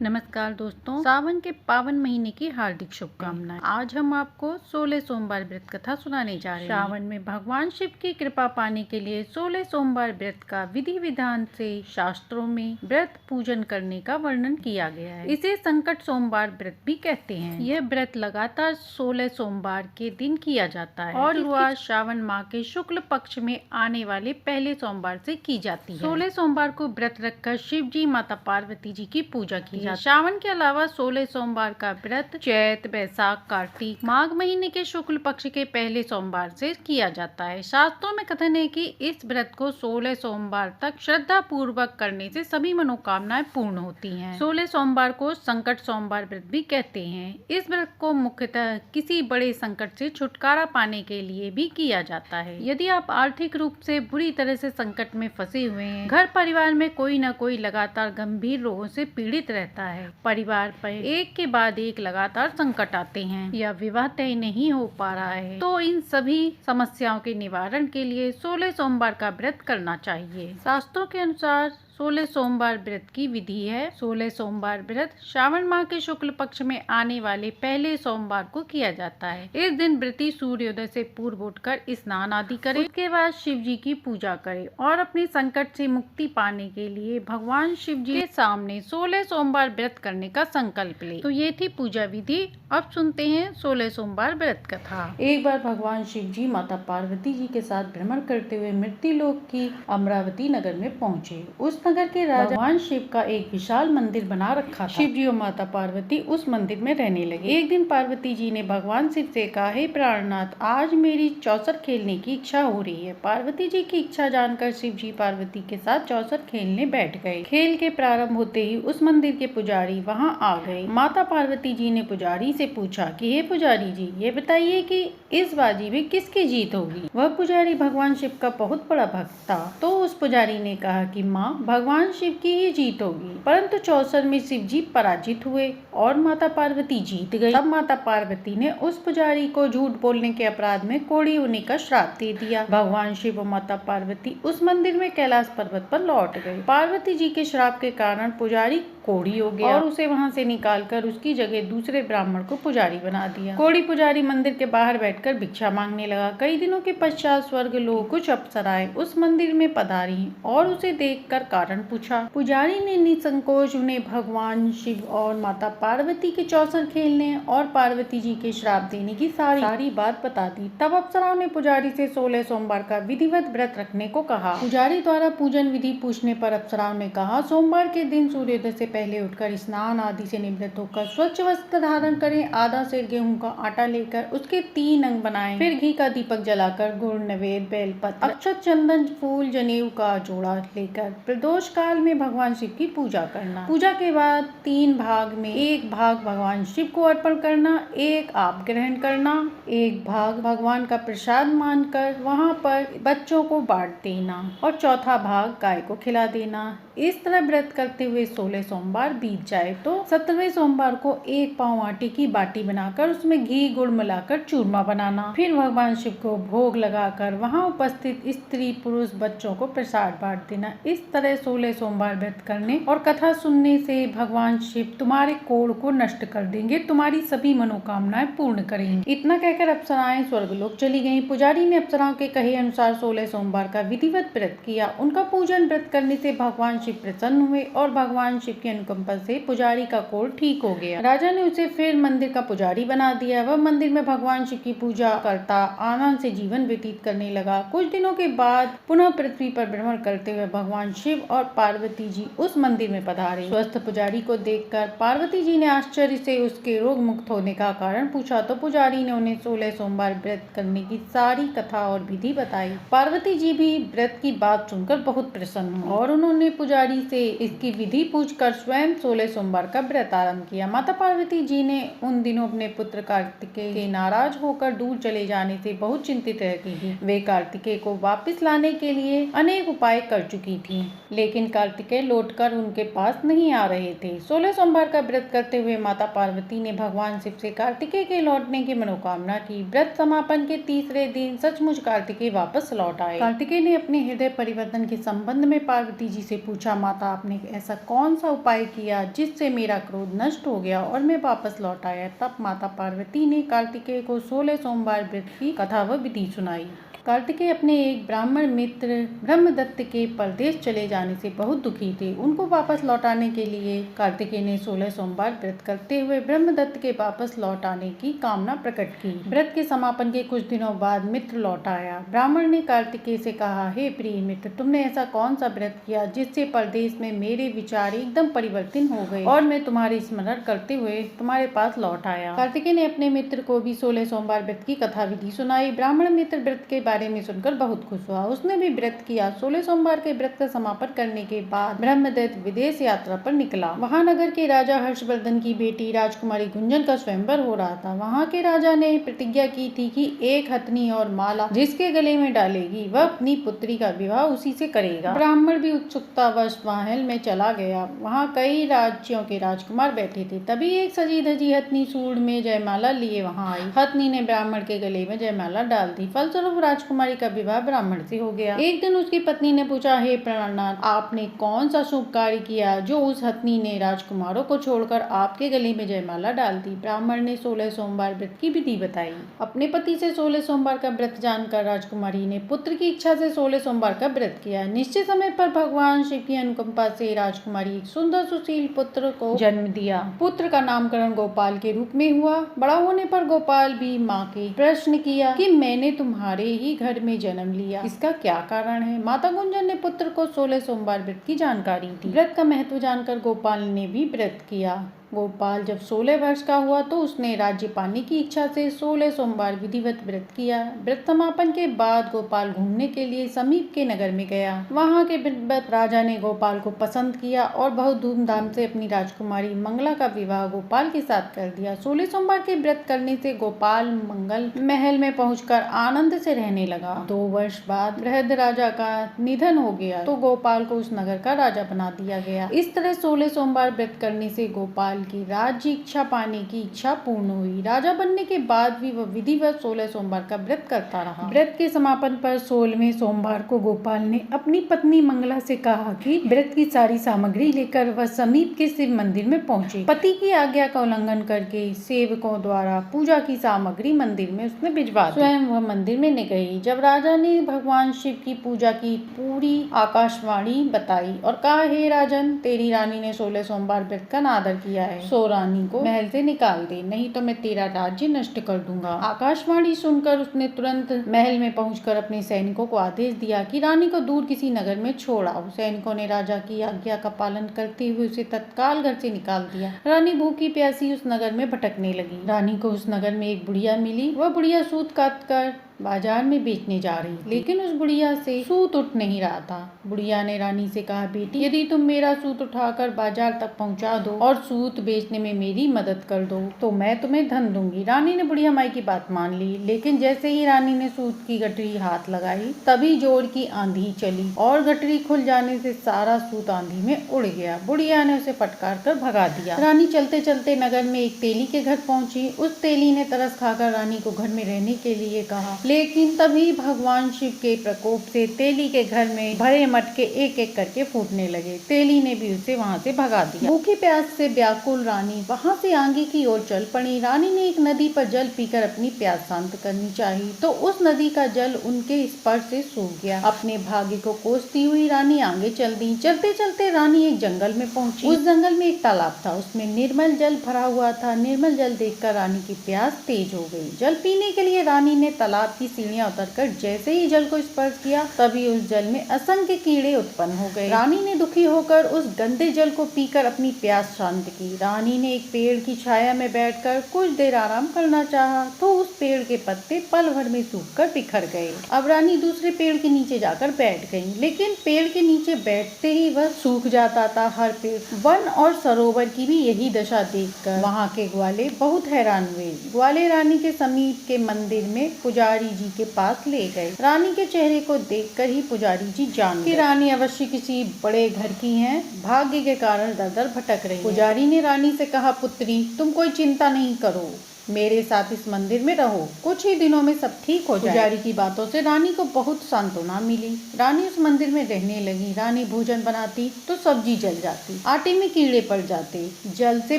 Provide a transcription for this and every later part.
नमस्कार दोस्तों, सावन के पावन महीने की हार्दिक शुभकामनाएं। आज हम आपको 16 सोमवार व्रत कथा सुनाने जा रहे हैं। सावन में भगवान शिव की कृपा पाने के लिए 16 सोमवार व्रत का विधि विधान से शास्त्रों में व्रत पूजन करने का वर्णन किया गया है। इसे संकट सोमवार व्रत भी कहते हैं। यह व्रत लगातार 16 सोमवार के दिन किया जाता है और शुरुआत श्रावण माह के शुक्ल पक्ष में आने वाले पहले सोमवार से की जाती है। 16 सोमवार को व्रत रखकर शिव जी, माता पार्वती जी की पूजा की जाती है। श्रावण के अलावा 16 सोमवार का व्रत चैत, बैसाख, कार्तिक, माघ महीने के शुक्ल पक्ष के पहले सोमवार से किया जाता है। शास्त्रों में कथन है कि इस व्रत को 16 सोमवार तक श्रद्धा पूर्वक करने से सभी मनोकामनाएं पूर्ण होती हैं। 16 सोमवार को संकट सोमवार व्रत भी कहते हैं। इस व्रत को मुख्यतः किसी बड़े संकट से छुटकारा पाने के लिए भी किया जाता है। यदि आप आर्थिक रूप से बुरी तरह से संकट में फंसे हुए हैं, घर परिवार में कोई न कोई लगातार गंभीर रोगों से पीड़ित रहता है, परिवार पर एक के बाद एक लगातार संकट आते हैं या विवाह तय नहीं हो पा रहा है, तो इन सभी समस्याओं के निवारण के लिए 16 सोमवार का व्रत करना चाहिए। शास्त्रों के अनुसार 16 सोमवार व्रत की विधि है। 16 सोमवार व्रत श्रावण माह के शुक्ल पक्ष में आने वाले पहले सोमवार को किया जाता है। इस दिन व्रती सूर्योदय से पूर्व उठकर स्नान आदि करे, उसके बाद शिव जी की पूजा करे और अपने संकट से मुक्ति पाने के लिए भगवान शिव जी के सामने 16 सोमवार व्रत करने का संकल्प ले। तो ये थी पूजा विधि। अब सुनते हैं 16 सोमवार व्रत कथा। एक बार भगवान शिव जी माता पार्वती जी के साथ भ्रमण करते हुए मृत्युलोक की अमरावती नगर में पहुँचे। उस नगर के राजा भगवान शिव का एक विशाल मंदिर बना रखा था। शिव जी और माता पार्वती उस मंदिर में रहने लगे। एक दिन पार्वती जी ने भगवान शिव से कहा, हे प्राणनाथ, आज मेरी चौसर खेलने की इच्छा हो रही है। पार्वती जी की इच्छा जानकर शिव जी पार्वती के साथ चौसर खेलने बैठ गए। खेल के प्रारंभ होते ही उस मंदिर के पुजारी वहाँ आ गए। माता पार्वती जी ने पुजारी से पूछा कि हे पुजारी जी, ये बताइए कि इस बाजी में किसकी जीत होगी। वह पुजारी भगवान शिव का बहुत बड़ा भक्त था। तो उस पुजारी ने कहा कि माँ, भगवान शिव की ही जीत होगी। परंतु चौसर में शिव जी पराजित हुए और माता पार्वती जीत गई। तब माता पार्वती ने उस पुजारी को झूठ बोलने के अपराध में कोढ़ी होने का श्राप दे दिया। भगवान शिव और माता पार्वती उस मंदिर में कैलाश पर्वत पर लौट गए। पार्वती जी के श्राप के कारण पुजारी कोढ़ी हो गया और उसे वहां से निकालकर उसकी जगह दूसरे ब्राह्मण को पुजारी बना दिया। कोढ़ी पुजारी मंदिर के बाहर बैठकर भिक्षा मांगने लगा। कई दिनों के पश्चात स्वर्ग लोग कुछ अप्सराएं उस मंदिर में पधारी और उसे देखकर कारण पूछा। पुजारी ने निसंकोच उन्हें भगवान शिव और माता पार्वती के चौसर खेलने और पार्वती जी के श्राप देने की सारी बात बता दी। तब अप्सराओं ने पुजारी से 16 सोमवार का विधिवत व्रत रखने को कहा। पुजारी द्वारा पूजन विधि पूछने पर अप्सराओं ने कहा, सोमवार के दिन सूर्योदय से पहले उठकर स्नान आदि से निवृत्त होकर स्वच्छ वस्त्र धारण करें, आधा सेर गेहूं का आटा लेकर उसके 3 अंग बनाएं, फिर घी का दीपक जलाकर गुड़, नवेद, बेलपत्र, अक्षत, चंदन, फूल, जनेऊ का जोड़ा लेकर प्रदोष काल में भगवान शिव की पूजा करना। पूजा के बाद 3 भाग में एक भाग भगवान शिव को अर्पण करना, एक आप ग्रहण करना, एक भाग भगवान का प्रसाद मानकर वहाँ पर बच्चों को बांट देना और चौथा भाग गाय को खिला देना। इस तरह व्रत करते हुए 16 सोमवार बीत जाए तो 17वें सोमवार को 1 पाव आटे की बाटी बनाकर उसमें घी गुड़ मिलाकर चूरमा बनाना। फिर भगवान शिव को भोग लगाकर वहाँ उपस्थित स्त्री पुरुष बच्चों को प्रसाद बांट देना। इस तरह 16 सोमवार व्रत करने और कथा सुनने से भगवान शिव तुम्हारे कोढ़ को नष्ट कर देंगे, तुम्हारी सभी मनोकामनाएं पूर्ण करेंगे। इतना कहकर अप्सराएं स्वर्गलोक चली गईं। पुजारी ने अप्सराओं के कहे अनुसार 16 सोमवार का विधिवत व्रत किया। उनका पूजन व्रत करने से भगवान शिव प्रसन्न हुए और भगवान शिव की अनुकंपा से पुजारी का कोढ़ ठीक हो गया। राजा ने उसे फिर मंदिर का पुजारी बना दिया। वह मंदिर में भगवान शिव की पूजा करता आनंद से जीवन व्यतीत करने लगा। कुछ दिनों के बाद पुनः पृथ्वी पर भ्रमण करते हुए भगवान शिव और पार्वती जी उस मंदिर में पधारे। स्वस्थ पुजारी को देखकर पार्वती जी ने आश्चर्य से उसके रोग मुक्त होने का कारण पूछा तो पुजारी ने उन्हें 16 सोमवार व्रत करने की सारी कथा और विधि बताई। पार्वती जी भी व्रत की बात सुनकर बहुत प्रसन्न हुई और उन्होंने पुजारी से इसकी विधि पूछकर स्वयं 16 सोमवार का व्रत आरंभ किया। माता पार्वती जी ने उन दिनों अपने पुत्र कार्तिकेय के नाराज होकर दूर चले जाने से बहुत चिंतित रहती थी। वे कार्तिकेय को वापस लाने के लिए अनेक उपाय कर चुकी थी, लेकिन कार्तिकेय लौटकर उनके पास नहीं आ रहे थे। 16 सोमवार का व्रत करते हुए माता पार्वती ने भगवान शिव से कार्तिकेय के लौटने की मनोकामना की। व्रत समापन के तीसरे दिन सचमुच कार्तिकेय वापस लौट आए। कार्तिकेय ने अपने हृदय परिवर्तन के संबंध में पार्वती जी से पूछा पूछा, माता आपने ऐसा कौन सा उपाय किया जिससे मेरा क्रोध नष्ट हो गया और मैं वापस लौट आया। तब माता पार्वती ने कार्तिकेय को 16 सोमवार व्रत की कथा व विधि सुनाई। कार्तिकेय अपने एक ब्राह्मण मित्र ब्रह्मदत्त के परदेश चले जाने से बहुत दुखी थे। उनको वापस लौटाने के लिए कार्तिकेय ने 16 सोमवार व्रत करते हुए ब्रह्मदत्त के वापस लौट आने की कामना प्रकट की। व्रत के समापन के कुछ दिनों बाद मित्र लौट आया। ब्राह्मण ने कार्तिकेय से कहा, हे प्रिय मित्र, तुमने ऐसा कौन सा व्रत किया जिससे परदेश में मेरे विचार एकदम परिवर्तन हो गए और मैं तुम्हारी स्मरण करते हुए तुम्हारे पास लौट आया। कार्तिकेय ने अपने मित्र को भी 16 सोमवार व्रत की कथा विधि सुनाई। ब्राह्मण मित्र व्रत के बारे में सुनकर बहुत खुश हुआ। उसने भी व्रत किया। 16 सोमवार के व्रत का समापन करने के बाद ब्रह्मदत्त विदेश यात्रा पर निकला। वहां नगर के राजा हर्षवर्धन की बेटी राजकुमारी गुंजन का स्वयंवर हो रहा था। वहां के राजा ने प्रतिज्ञा की थी कि एक हथनी और माला जिसके गले में डालेगी वह अपनी पुत्री का विवाह उसी से करेगा। ब्राह्मण भी उत्सुकतावश महल में चला गया। वहाँ कई राज्यों के राजकुमार बैठे थे। तभी एक सजी धजी हथनी सूंड में जयमाला लिए वहाँ आई। हथनी ने ब्राह्मण के गले में जयमाला डाल दी। फलस्वरूप राजकुमारी का विवाह ब्राह्मण से हो गया। एक दिन उसकी पत्नी ने पूछा, हे प्राणनाथ, आपने कौन सा शुभ कार्य किया जो उस हथनी ने राजकुमारों को छोड़कर आपके गले में जयमाला डाल दी। ब्राह्मण ने 16 सोमवार व्रत की विधि बताई। अपने पति से 16 सोमवार का व्रत जानकर राजकुमारी ने पुत्र की इच्छा से 16 सोमवार का व्रत किया। निश्चित समय पर भगवान शिव की अनुकंपा से राजकुमारी एक सुंदर सुशील पुत्र को जन्म दिया। पुत्र का नामकरण गोपाल के रूप में हुआ। बड़ा होने पर गोपाल भी माँ के प्रश्न किया कि मैंने तुम्हारे ही घर में जन्म लिया, इसका क्या कारण है। माता गुंजन ने पुत्र को 16 सोमवार व्रत की जानकारी दी। व्रत का महत्व जानकर गोपाल ने भी व्रत किया। गोपाल जब 16 वर्ष का हुआ तो उसने राज्य पाने की इच्छा से 16 सोमवार विधिवत व्रत किया। व्रत समापन के बाद गोपाल घूमने के लिए समीप के नगर में गया। वहाँ के विद्वत राजा ने गोपाल को पसंद किया और बहुत धूमधाम से अपनी राजकुमारी मंगला का विवाह गोपाल के साथ कर दिया। 16 सोमवार के व्रत करने से गोपाल मंगल महल में पहुंचकर आनंद से रहने लगा। 2 वर्ष बाद वृद्ध राजा का निधन हो गया तो गोपाल को उस नगर का राजा बना दिया गया। इस तरह 16 सोमवार व्रत करने से गोपाल की राज्य इच्छा पाने की इच्छा पूर्ण हुई। राजा बनने के बाद भी वह विधिवत 16 सोमवार का व्रत करता रहा। व्रत के समापन पर 16वें सोमवार को गोपाल ने अपनी पत्नी मंगला से कहा कि व्रत की सारी सामग्री लेकर वह समीप के शिव मंदिर में पहुंचे। पति की आज्ञा का उल्लंघन करके सेवकों द्वारा पूजा की सामग्री मंदिर में उसने भिजवा दी। स्वयं वह मंदिर में न गई। जब राजा ने भगवान शिव की पूजा की पूरी आकाशवाणी बताई और कहा, हे राजन, तेरी रानी ने 16 सोमवार व्रत का अनादर किया है, सो रानी को महल से निकाल दे, नहीं तो मैं तेरा राज्य नष्ट कर दूंगा। आकाशवाणी सुनकर उसने तुरंत महल में पहुंचकर अपने सैनिकों को आदेश दिया कि रानी को दूर किसी नगर में छोड़ आओ। सैनिकों ने राजा की आज्ञा का पालन करते हुए उसे तत्काल घर से निकाल दिया। रानी भूखी प्यासी उस नगर में भटकने लगी। रानी को उस नगर में एक बुढ़िया मिली। वह बुढ़िया सूत काट कर बाजार में बेचने जा रही, लेकिन उस बुढ़िया से सूत उठ नहीं रहा था। बुढ़िया ने रानी से कहा, बेटी, यदि तुम मेरा सूत उठाकर बाजार तक पहुंचा दो और सूत बेचने में मेरी मदद कर दो तो मैं तुम्हें धन दूंगी। रानी ने बुढ़िया माई की बात मान ली, लेकिन जैसे ही रानी ने सूत की गठरी हाथ लगाई तभी जोर की आंधी चली और गठरी खुल जाने से सारा सूत आंधी में उड़ गया। बुढ़िया ने उसे फटकार कर भगा दिया। रानी चलते चलते नगर में एक तेली के घर पहुंची। उस तेली ने तरस खाकर रानी को घर में रहने के लिए कहा, लेकिन तभी भगवान शिव के प्रकोप से तेली के घर में भरे मटके एक एक करके फूटने लगे। तेली ने भी उसे वहां से भगा दिया। भूखी प्यास से व्याकुल रानी वहां से आगे की ओर चल पड़ी। रानी ने एक नदी पर जल पीकर अपनी प्यास शांत करनी चाहिए तो उस नदी का जल उनके स्पर्श से सूख गया। अपने भाग्य को कोसती हुई रानी आगे चल दी। चलते चलते रानी एक जंगल में पहुंची। उस जंगल में एक तालाब था, उसमें निर्मल जल भरा हुआ था। निर्मल जल देखकर रानी की प्यास तेज हो गई। जल पीने के लिए रानी ने तालाब की सीढ़ियां उतरकर जैसे ही जल को स्पर्श किया तभी उस जल में असंख्य कीड़े उत्पन्न हो गए। रानी ने दुखी होकर उस गंदे जल को पीकर अपनी प्यास शांत की। रानी ने एक पेड़ की छाया में बैठकर कुछ देर आराम करना चाहा तो उस पेड़ के पत्ते पल भर में सूखकर बिखर गए। अब रानी दूसरे पेड़ के नीचे जाकर बैठ गई, लेकिन पेड़ के नीचे बैठते ही वह सूख जाता था। हर पेड़, वन और सरोवर की भी यही दशा देखकर वहाँ के ग्वाले बहुत हैरान हुए। ग्वाले रानी के समीप के मंदिर में पुजारी जी के पास ले गए। रानी के चेहरे को देखकर ही पुजारी जी जान गए कि रानी अवश्य किसी बड़े घर की हैं, भाग्य के कारण दर दर भटक रही है। पुजारी ने रानी से कहा, पुत्री, तुम कोई चिंता नहीं करो, मेरे साथ इस मंदिर में रहो, कुछ ही दिनों में सब ठीक हो जाए। पुजारी की बातों से रानी को बहुत सांत्वना मिली। रानी उस मंदिर में रहने लगी। रानी भोजन बनाती तो सब्जी जल जाती, आटे में कीड़े पड़ जाते, जल से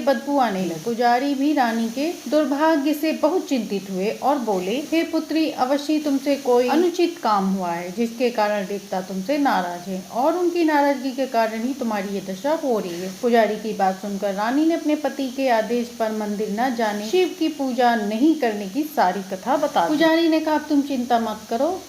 बदबू आने लगी। पुजारी भी रानी के दुर्भाग्य से बहुत चिंतित हुए और बोले, हे पुत्री, अवश्य तुमसे कोई अनुचित काम हुआ है जिसके कारण देवता तुमसे नाराज है और उनकी नाराजगी के कारण ही तुम्हारी ये दशा हो रही है। पुजारी की बात सुनकर रानी ने अपने पति के आदेश पर मंदिर न जाने, शिव की पूजा नहीं करने की सारी कथा बता दी। पुजारी ने कहा, तुम चिंता मत करो,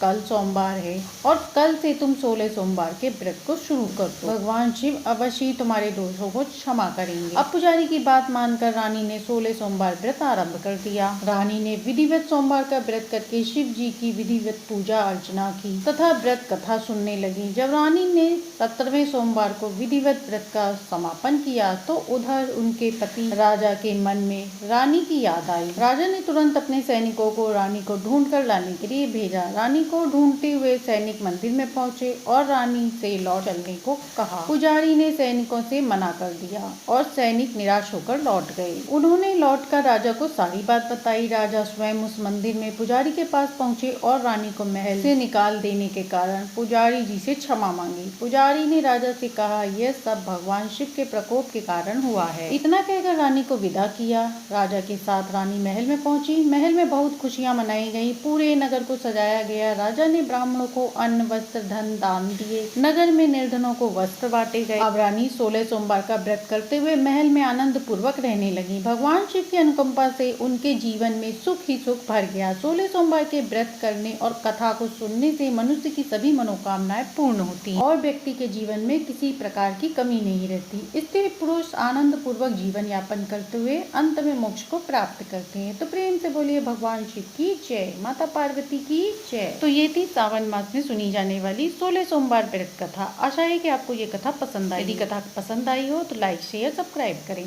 कल सोमवार है और कल से तुम 16 सोमवार के व्रत को शुरू कर दो। भगवान शिव अवश्य तुम्हारे दोषों को क्षमा करेंगे। अब पुजारी की बात मानकर रानी ने 16 सोमवार व्रत आरंभ कर दिया। रानी ने विधिवत सोमवार का व्रत करके शिव जी की विधिवत पूजा अर्चना की तथा व्रत कथा सुनने लगी। जब रानी ने 17वें सोमवार को विधिवत व्रत का समापन किया तो उधर उनके पति राजा के मन में रानी की याद आई। राजा ने तुरंत अपने सैनिकों को रानी को ढूंढ कर लाने के लिए भेजा। रानी को ढूंढते हुए सैनिक मंदिर में पहुंचे और रानी से लौट चलने को कहा। पुजारी ने सैनिकों से मना कर दिया और सैनिक निराश होकर लौट गए। उन्होंने लौटकर राजा को सारी बात बताई। राजा स्वयं उस मंदिर में पुजारी के पास पहुंचे और रानी को महल से निकाल देने के कारण पुजारी जी से क्षमा मांगी। पुजारी ने राजा से कहा, यह सब भगवान शिव के प्रकोप के कारण हुआ है। इतना कहकर रानी को विदा किया। राजा के साथ रानी महल में पहुंची। महल में बहुत खुशियां मनाई गई। पूरे नगर को सजाया गया। राजा ने ब्राह्मणों को अन्न, वस्त्र, धन दान दिए। नगर में निर्धनों को वस्त्र बांटे गए। अब रानी 16 सोमवार का व्रत करते हुए महल में आनंद पूर्वक रहने लगी। भगवान शिव की अनुकंपा से उनके जीवन में सुख ही सुख भर गया। 16 सोमवार के व्रत करने और कथा को सुनने से मनुष्य की सभी मनोकामनाएं पूर्ण होती हैं और व्यक्ति के जीवन में किसी प्रकार की कमी नहीं रहती। स्त्री पुरुष आनंद पूर्वक जीवन यापन करते हुए अंत में मोक्ष को प्राप्त करते हैं। तो प्रेम से बोलिए भगवान शिव की जय, माता पार्वती की जय। तो ये थी सावन मास में सुनी जाने वाली 16 सोमवार व्रत कथा। आशा है कि आपको ये कथा पसंद आई। यदि कथा पसंद आई हो तो लाइक, शेयर, सब्सक्राइब करें।